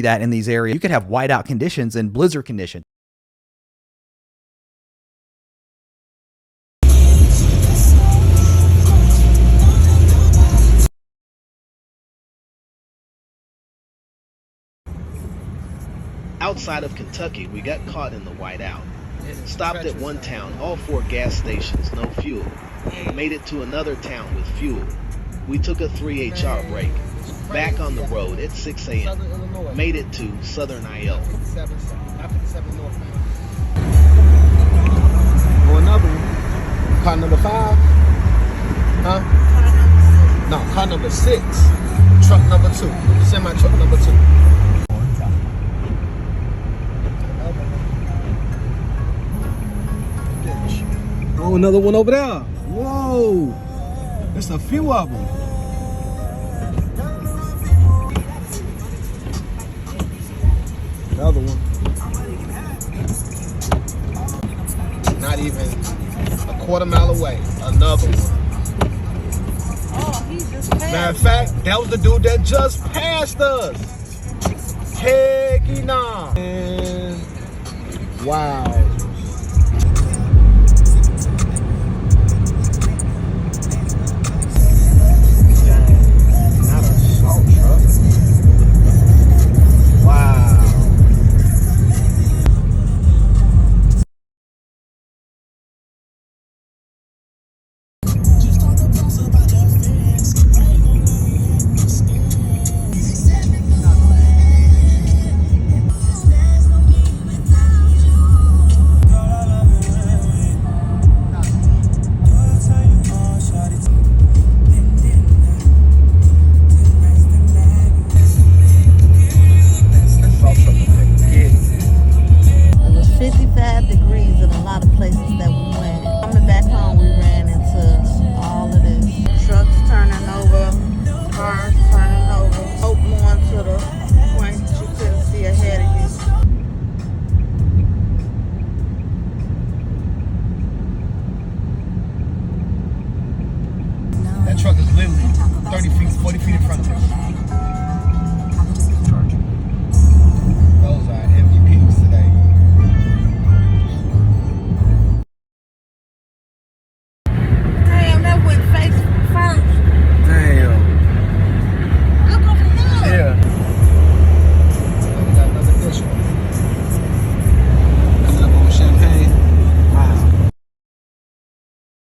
that in these areas. You could have whiteout conditions and blizzard conditions. Outside of Kentucky, we got caught in the whiteout. Stopped at one town, all 4 gas stations, no fuel. Made it to another town with fuel. We took a 3 HR break. Back on the road at 6 a.m. Made it to Southern IL. Or another one. Car number 5? Huh? No, car number 6. Truck number 2. Semi truck number 2. Oh, another one over there. Whoa. There's a few of them. Another one. Not even a quarter mile away. Another one. Matter of fact, that was the dude that just passed us. Heck nah. And wow.